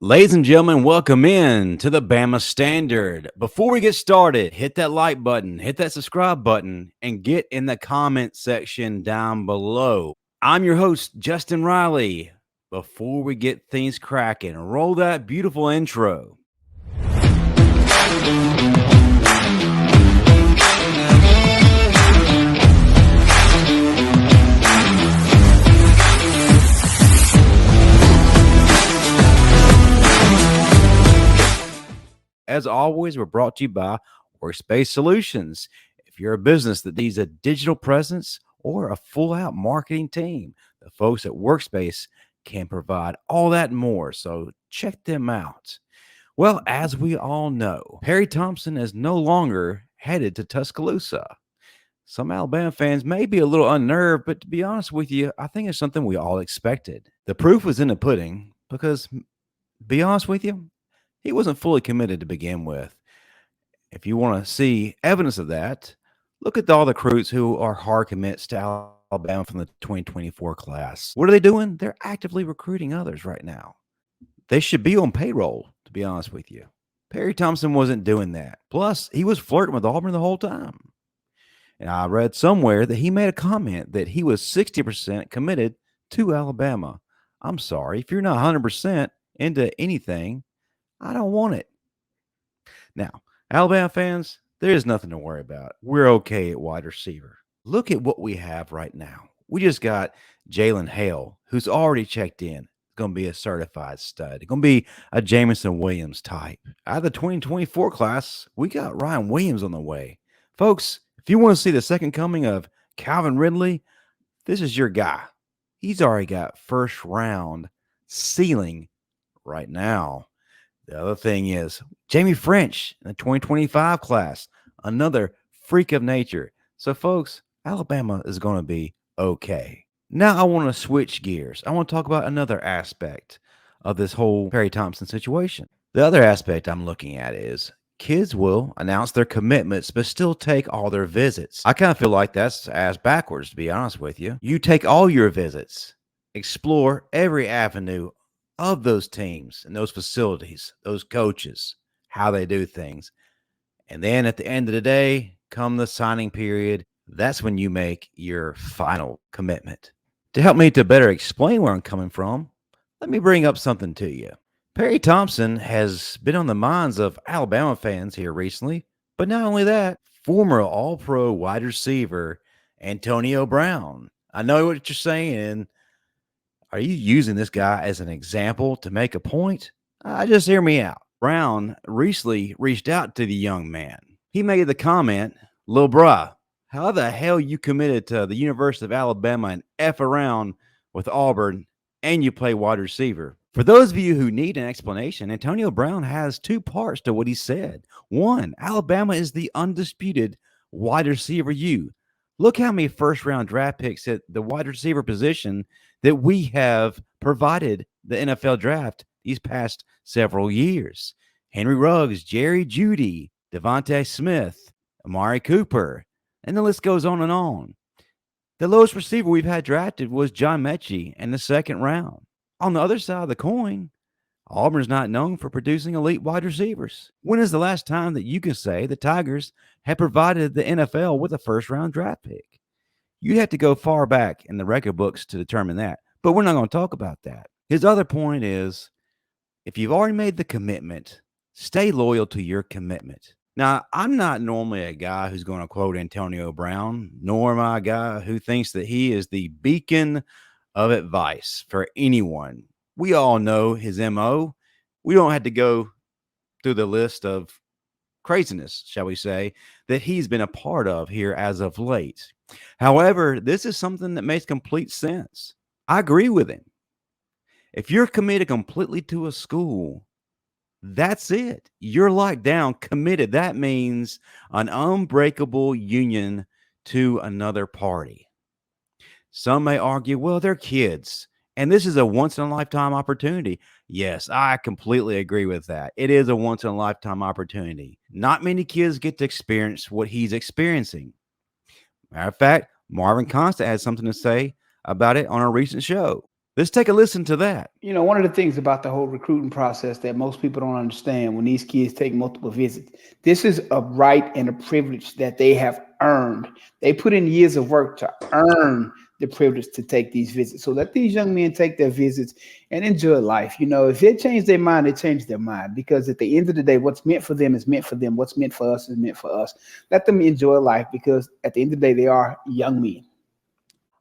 Ladies and gentlemen, welcome in to the Bama Standard. Before we get started, hit that like button, hit that subscribe button, and get in the comment section down below. I'm your host, Justin Riley. Before we get things cracking, roll that beautiful intro. As always, we're brought to you by Workspace Solutions. If you're a business that needs a digital presence or a full-out marketing team, the folks at Workspace can provide all that and more. So check them out. Well, as we all know, Perry Thompson is no longer headed to Tuscaloosa. Some Alabama fans may be a little unnerved, but to be honest with you, I think it's something we all expected. The proof was in the pudding because, to be honest with you, he wasn't fully committed to begin with. If you want to see evidence of that, look at all the recruits who are hard commits to Alabama from the 2024 class. What are they doing? They're actively recruiting others right now. They should be on payroll, to be honest with you. Perry Thompson wasn't doing that. Plus, he was flirting with Auburn the whole time. And I read somewhere that he made a comment that he was 60% committed to Alabama. I'm sorry, if you're not 100% into anything, I don't want it. Now, Alabama fans, there's nothing to worry about. We're okay at wide receiver. Look at what we have right now. We just got Jalen Hale, who's already checked in. Going to be a certified stud. Going to be a Jamison Williams type. Out of the 2024 class, we got Ryan Williams on the way. Folks, if you want to see the second coming of Calvin Ridley, this is your guy. He's already got first round ceiling right now. The other thing is Jamie French in the 2025 class, another freak of nature. So, folks, Alabama is going to be okay. Now I want to switch gears. I want to talk about another aspect of this whole Perry Thompson situation. The other aspect I'm looking at is kids will announce their commitments but still take all their visits. I kind of feel like that's ass backwards, to be honest with you. You take all your visits, explore every avenue of those teams and those facilities, those coaches, how they do things. And then at the end of the day, come the signing period, that's when you make your final commitment. To help me to better explain where I'm coming from, let me bring up something to you. Perry Thompson has been on the minds of Alabama fans here recently, but not only that, former All-Pro wide receiver Antonio Brown. I know what you're saying. Are you using this guy as an example to make a point? Just hear me out. Brown recently reached out to the young man. He made the comment, "Lil bruh, how the hell you committed to the University of Alabama and F around with Auburn and you play wide receiver?" For those of you who need an explanation, Antonio Brown has two parts to what he said. One, Alabama is the undisputed wide receiver U. Look how many first-round draft picks at the wide receiver position that we have provided the NFL draft these past several years. Henry Ruggs, Jerry Jeudy, Devontae Smith, Amari Cooper, and the list goes on and on. The lowest receiver we've had drafted was John Mechie in the second round. On the other side of the coin, Auburn's not known for producing elite wide receivers. When is the last time that you can say the Tigers have provided the NFL with a first-round draft pick? You'd have to go far back in the record books to determine that, but we're not going to talk about that. His other point is, if you've already made the commitment, stay loyal to your commitment. Now, I'm not normally a guy who's going to quote Antonio Brown, nor am I a guy who thinks that he is the beacon of advice for anyone. We all know his MO. We don't have to go through the list of craziness, shall we say, that he's been a part of here as of late. However, this is something that makes complete sense. I agree with him. If you're committed completely to a school, that's it. You're locked down, committed. That means an unbreakable union to another party. Some may argue, well, they're kids, and this is a once-in-a-lifetime opportunity. Yes, I completely agree with that. It is a once-in-a-lifetime opportunity. Not many kids get to experience what he's experiencing. Matter of fact, Marvin Constant had something to say about it on a recent show. Let's take a listen to that. One of the things about the whole recruiting process that most people don't understand when these kids take multiple visits, this is a right and a privilege that they have earned. They put in years of work to earn the privilege to take these visits. So let these young men take their visits and enjoy life. If they change their mind, they change their mind, because at the end of the day, what's meant for them is meant for them. What's meant for us is meant for us. Let them enjoy life, because at the end of the day, they are young men.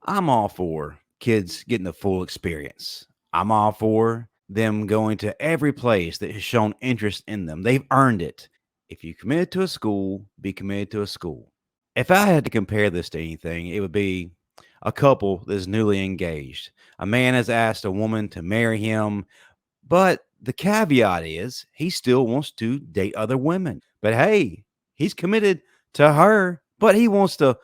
I'm all for kids getting the full experience. I'm all for them going to every place that has shown interest in them. They've earned it. If you committed to a school, be committed to a school. If I had to compare this to anything, it would be a couple that's newly engaged. A man has asked a woman to marry him, but the caveat is he still wants to date other women. But hey, he's committed to her, but he wants to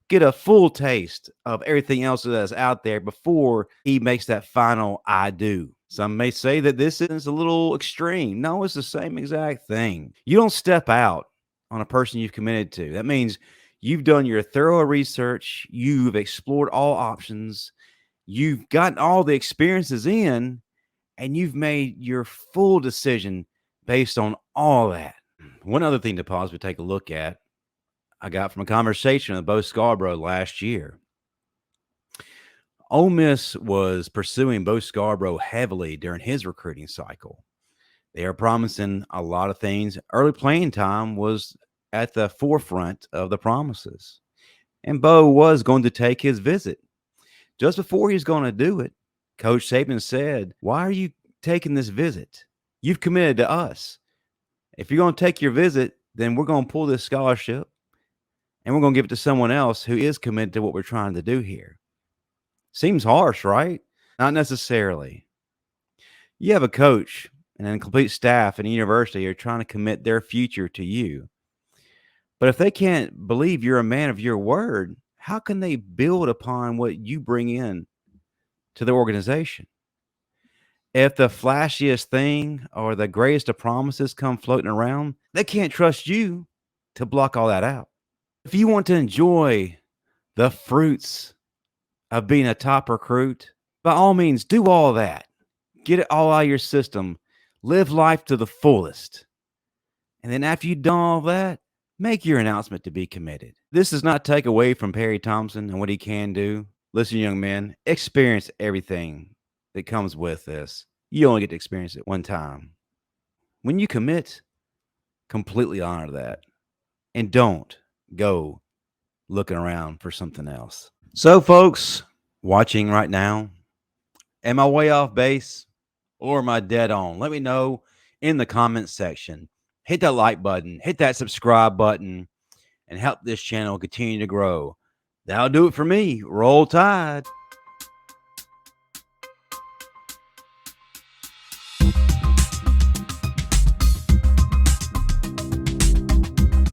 get a full taste of everything else that's out there before he makes that final I do. Some may say that this is a little extreme. No, it's the same exact thing. You don't step out on a person you've committed to. That means you've done your thorough research, you've explored all options, you've gotten all the experiences in, and you've made your full decision based on all that. One other thing to possibly take a look at, I got from a conversation with Bo Scarborough last year. Ole Miss was pursuing Bo Scarborough heavily during his recruiting cycle. They are promising a lot of things. Early playing time was at the forefront of the promises. And Bo was going to take his visit. Just before he was going to do it, Coach Saban said, "Why are you taking this visit? You've committed to us. If you're going to take your visit, then we're going to pull this scholarship and we're going to give it to someone else who is committed to what we're trying to do here." Seems harsh, right? Not necessarily. You have a coach and a complete staff in a university who are trying to commit their future to you. But if they can't believe you're a man of your word, how can they build upon what you bring in to the organization? If the flashiest thing or the greatest of promises come floating around, they can't trust you to block all that out. If you want to enjoy the fruits of being a top recruit, by all means, do all that. Get it all out of your system. Live life to the fullest. And then after you've done all that, make your announcement to be committed. This does not take away from Perry Thompson and what he can do. Listen, young men, experience everything that comes with this. You only get to experience it one time. When you commit, completely honor that. And don't go looking around for something else. So, folks watching right now, am I way off base or am I dead on? Let me know in the comments section. Hit that like button, hit that subscribe button, and help this channel continue to grow. That'll do it for me. Roll Tide.